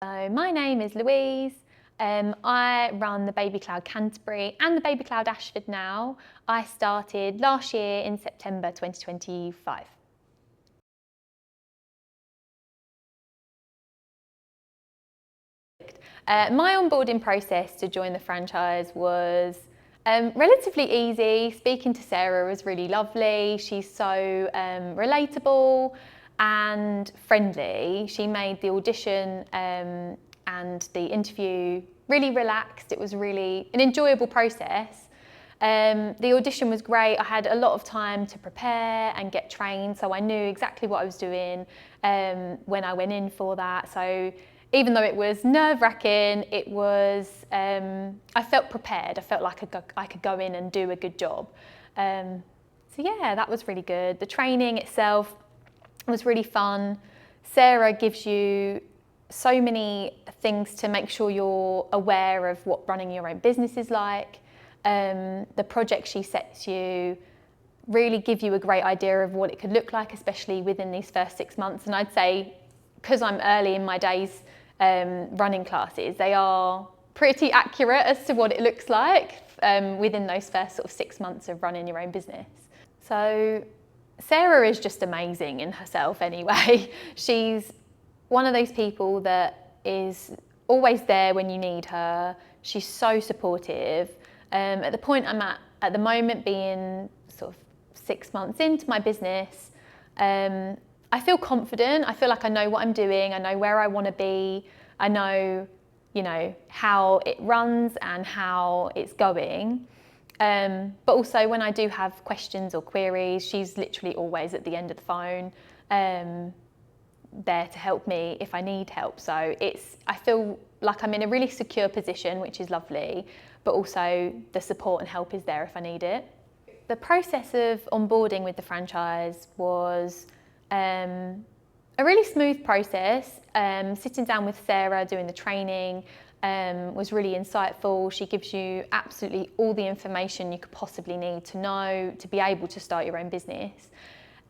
So my name is Louise. I run the Baby Cloud Canterbury and the Baby Cloud Ashford now. I started last year in September 2025. My onboarding process to join the franchise was relatively easy. Speaking to Sarah was really lovely. She's so relatable and friendly. She made the audition and the interview really relaxed. It was really an enjoyable process. The audition was great. I had a lot of time to prepare and get trained, so I knew exactly what I was doing when I went in for that. So even though it was nerve-wracking, it was, I felt prepared. I felt like I could go in and do a good job. So yeah, that was really good. The training itself was really fun. Sarah gives you so many things to make sure you're aware of what running your own business is like. The projects she sets you really give you a great idea of what it could look like, especially within these first 6 months. And I'd say, because I'm early in my days running classes, they are pretty accurate as to what it looks like within those first sort of 6 months of running your own business. So Sarah is just amazing in herself anyway. She's one of those people that is always there when you need her. She's so supportive. At the point I'm at the moment, being sort of 6 months into my business, I feel confident. I feel like I know what I'm doing. I know where I want to be. I know, how it runs and how it's going. But also when I do have questions or queries, she's literally always at the end of the phone, there to help me if I need help. So I feel like I'm in a really secure position, which is lovely, but also the support and help is there if I need it. The process of onboarding with the franchise was a really smooth process. Sitting down with Sarah, doing the training, was really insightful. She gives you absolutely all the information you could possibly need to know to be able to start your own business.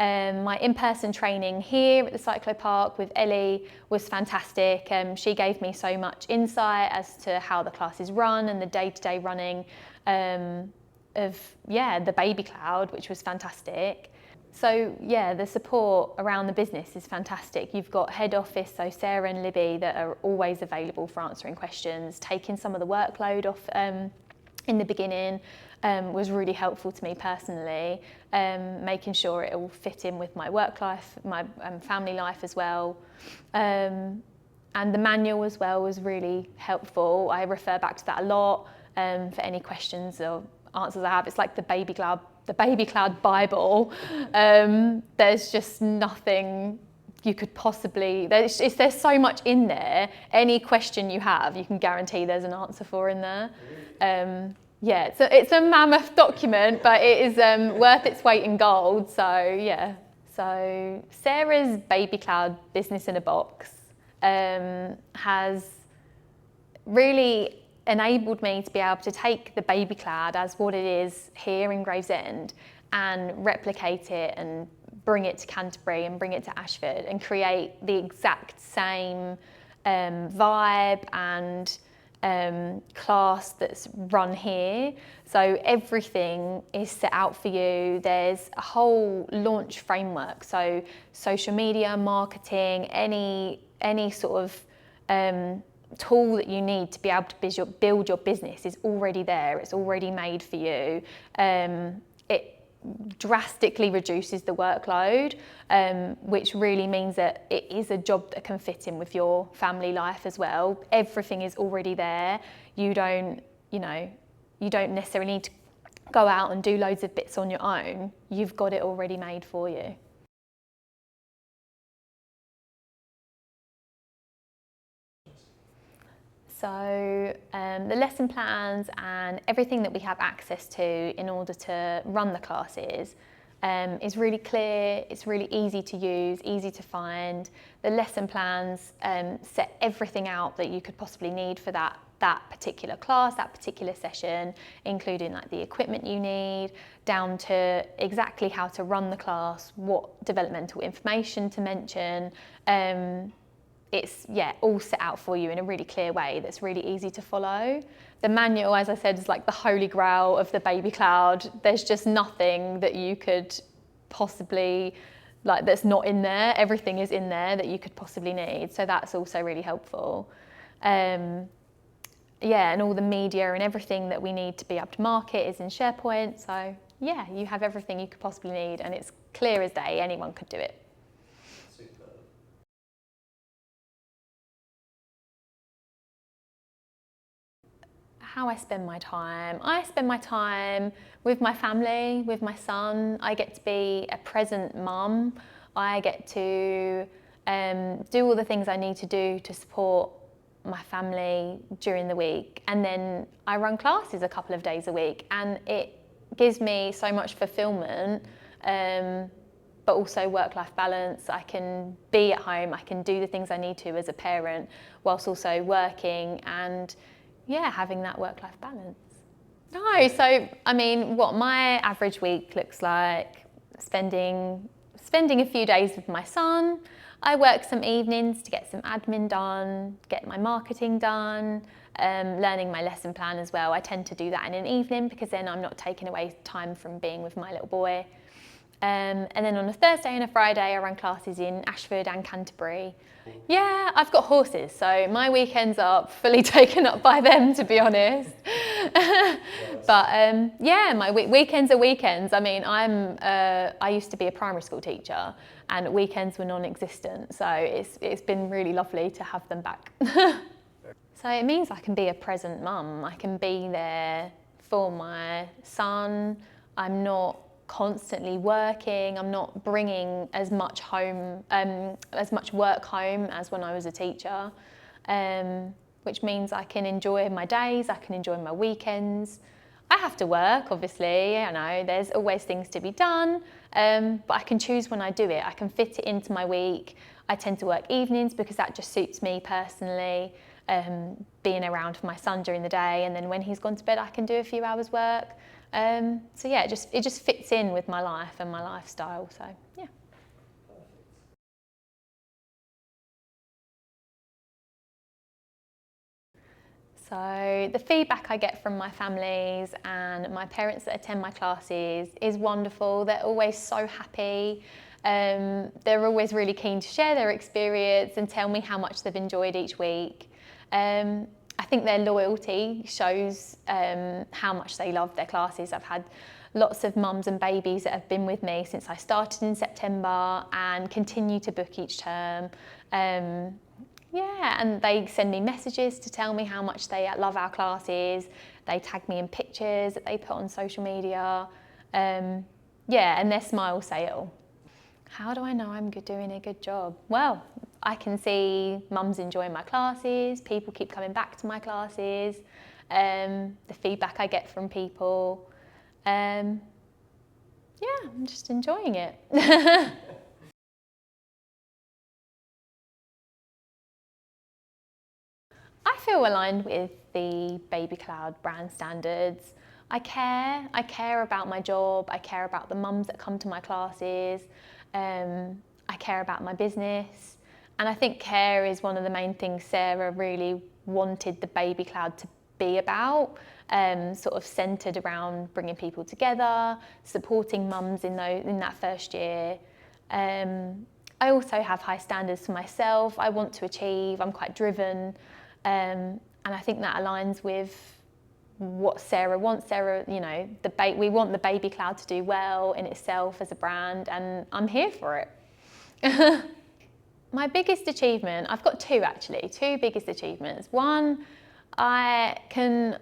My in-person training here at the Cyclo Park with Ellie was fantastic. She gave me so much insight as to how the classes run and the day-to-day running of the Baby Cloud, which was fantastic. So yeah, the support around the business is fantastic. You've got head office, so Sarah and Libby, that are always available for answering questions, taking some of the workload off in the beginning. Was really helpful to me personally, making sure it all fit in with my work life, my family life as well. And the manual as well was really helpful. I refer back to that a lot for any questions or answers I have. It's like the Baby Cloud Bible. There's just nothing you could possibly, there's so much in there. Any question you have, you can guarantee there's an answer for in there. Yeah, it's a mammoth document, but it is worth its weight in gold, so yeah. So Sarah's Baby Cloud Business in a Box has really enabled me to be able to take the Baby Cloud as what it is here in Gravesend and replicate it and bring it to Canterbury and bring it to Ashford and create the exact same vibe and class that's run here. So everything is set out for you. There's a whole launch framework, so social media, marketing, any sort of tool that you need to be able to build your business is already there. It's already made for you. It drastically reduces the workload, which really means that it is a job that can fit in with your family life as well. Everything is already there. You don't necessarily need to go out and do loads of bits on your own. You've got it already made for you. So the lesson plans and everything that we have access to in order to run the classes is really clear, it's really easy to use, easy to find. The lesson plans set everything out that you could possibly need for that particular class, that particular session, including like the equipment you need, down to exactly how to run the class, what developmental information to mention. it's all set out for you in a really clear way that's really easy to follow. The manual, as I said, is like the holy grail of the baby cloud. There's just nothing that you could possibly, like, that's not in there. Everything is in there that you could possibly need. So that's also really helpful. And all the media and everything that we need to be able to market is in SharePoint. So yeah, you have everything you could possibly need, and it's clear as day, anyone could do it. How I spend my time. I spend my time with my family, with my son. I get to be a present mum. I get to do all the things I need to do to support my family during the week. And then I run classes a couple of days a week, and it gives me so much fulfillment, but also work-life balance. I can be at home, I can do the things I need to as a parent, whilst also working and having that work-life balance. No, so I mean, what my average week looks like, spending a few days with my son. I work some evenings to get some admin done, get my marketing done, learning my lesson plan as well. I tend to do that in an evening because then I'm not taking away time from being with my little boy. And then on a Thursday and a Friday, I run classes in Ashford and Canterbury. Yeah, I've got horses, so my weekends are fully taken up by them, to be honest. But my weekends are weekends. I mean, I used to be a primary school teacher, and weekends were non-existent. So it's been really lovely to have them back. So it means I can be a present mum. I can be there for my son. I'm not constantly working. I'm not bringing as much home, as much work home as when I was a teacher, which means I can enjoy my days, I can enjoy my weekends. I have to work, obviously, I know there's always things to be done, but I can choose when I do it. I can fit it into my week. I tend to work evenings because that just suits me personally, being around for my son during the day, and then when he's gone to bed I can do a few hours work. So yeah, it just fits in with my life and my lifestyle, so yeah. So the feedback I get from my families and my parents that attend my classes is wonderful. They're always so happy. They're always really keen to share their experience and tell me how much they've enjoyed each week. I think their loyalty shows how much they love their classes. I've had lots of mums and babies that have been with me since I started in September and continue to book each term. And they send me messages to tell me how much they love our classes. They tag me in pictures that they put on social media. And their smiles say it all. How do I know I'm doing a good job? Well, I can see mums enjoying my classes, people keep coming back to my classes, the feedback I get from people. I'm just enjoying it. I feel aligned with the Baby Cloud brand standards. I care about my job, I care about the mums that come to my classes, I care about my business, and I think care is one of the main things Sarah really wanted the Baby Cloud to be about, sort of centred around bringing people together, supporting mums in that first year. I also have high standards for myself. I want to achieve, I'm quite driven, and I think that aligns with what Sarah wants. Sarah, we want the Baby Cloud to do well in itself as a brand, and I'm here for it. My biggest achievement, I've got two biggest achievements. One, I can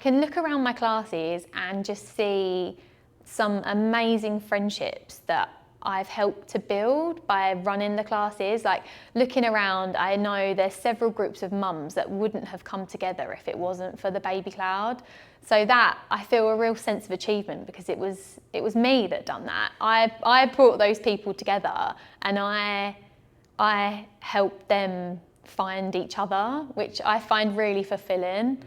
look around my classes and just see some amazing friendships that I've helped to build by running the classes. Like, looking around, I know there's several groups of mums that wouldn't have come together if it wasn't for the Baby Cloud. So that, I feel a real sense of achievement because it was me that done that. I brought those people together and I helped them find each other, which I find really fulfilling.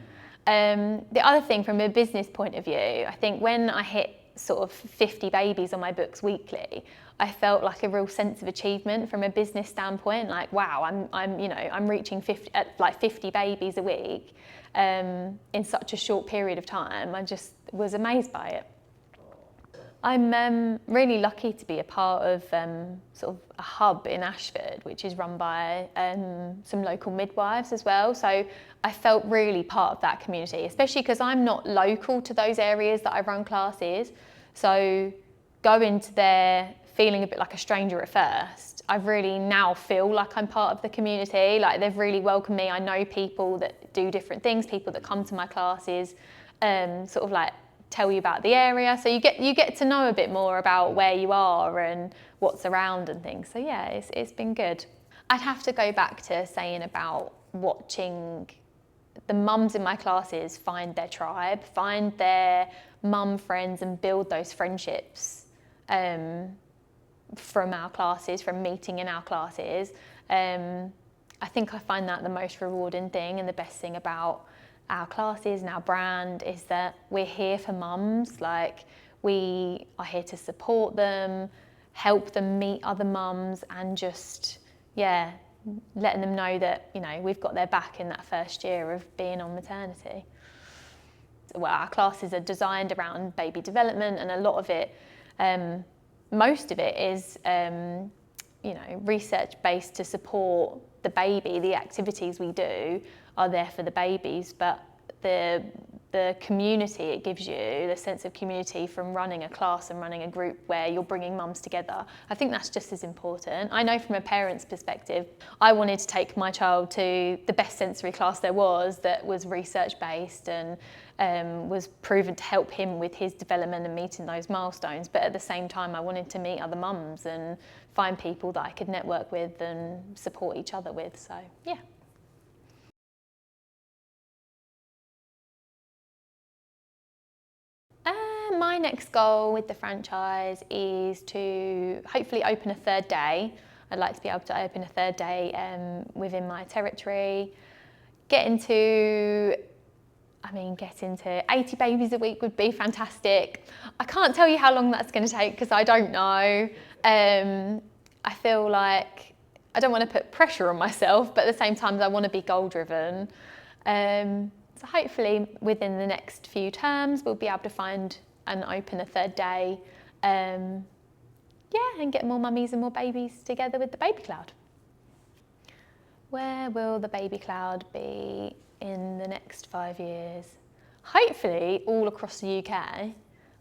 The other thing from a business point of view, I think when I hit sort of 50 babies on my books weekly, I felt like a real sense of achievement from a business standpoint. Like, wow, I'm reaching 50 babies a week in such a short period of time. I just was amazed by it. I'm really lucky to be a part of sort of a hub in Ashford, which is run by some local midwives as well. So I felt really part of that community, especially because I'm not local to those areas that I run classes. So going to there feeling a bit like a stranger at first, I really now feel like I'm part of the community. Like, they've really welcomed me. I know people that do different things, people that come to my classes, sort of like tell you about the area, so you get to know a bit more about where you are and what's around and things. So yeah, it's been good. I'd have to go back to saying about watching the mums in my classes find their tribe, find their mum friends and build those friendships from our classes, from meeting in our classes. I think I find that the most rewarding thing, and the best thing about our classes and our brand is that we're here for mums. Like, we are here to support them, help them meet other mums, and just, yeah, letting them know that, you know, we've got their back in that first year of being on maternity. Well, our classes are designed around baby development, and a lot of it, most of it is, you know, research-based to support the baby. The activities we do are there for the babies, but the community it gives you, the sense of community from running a class and running a group where you're bringing mums together, I think that's just as important. I know from a parent's perspective, I wanted to take my child to the best sensory class there was, that was research-based and was proven to help him with his development and meeting those milestones. But at the same time, I wanted to meet other mums and find people that I could network with and support each other with. So yeah. My next goal with the franchise is to hopefully open a third day. I'd like to be able to open a third day within my territory. Get into 80 babies a week would be fantastic. I can't tell you how long that's going to take because I don't know. I feel like I don't want to put pressure on myself, but at the same time I want to be goal driven. So hopefully within the next few terms we'll be able to find and open a third day, and get more mummies and more babies together with the baby cloud. Where will the baby cloud be in the next 5 years? Hopefully all across the UK.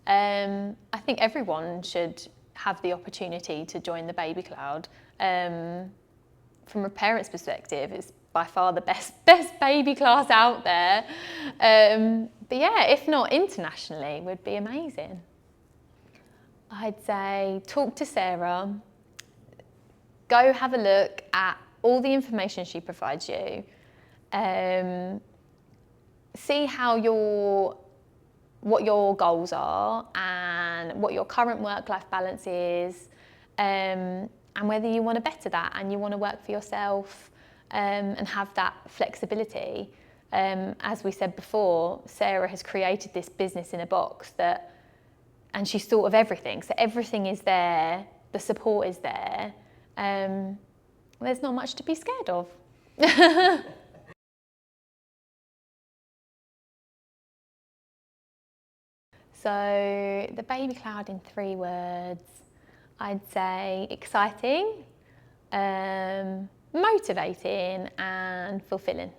I think everyone should have the opportunity to join the baby cloud. From a parent's perspective, it's by far the best baby class out there. But yeah, if not internationally, would be amazing. I'd say talk to Sarah, go have a look at all the information she provides you, see what your goals are and what your current work-life balance is, and whether you want to better that and you want to work for yourself and have that flexibility. As we said before, Sarah has created this business in a box and she's thought of everything. So everything is there, the support is there. There's not much to be scared of. So the baby cloud in 3 words, I'd say exciting, motivating and fulfilling.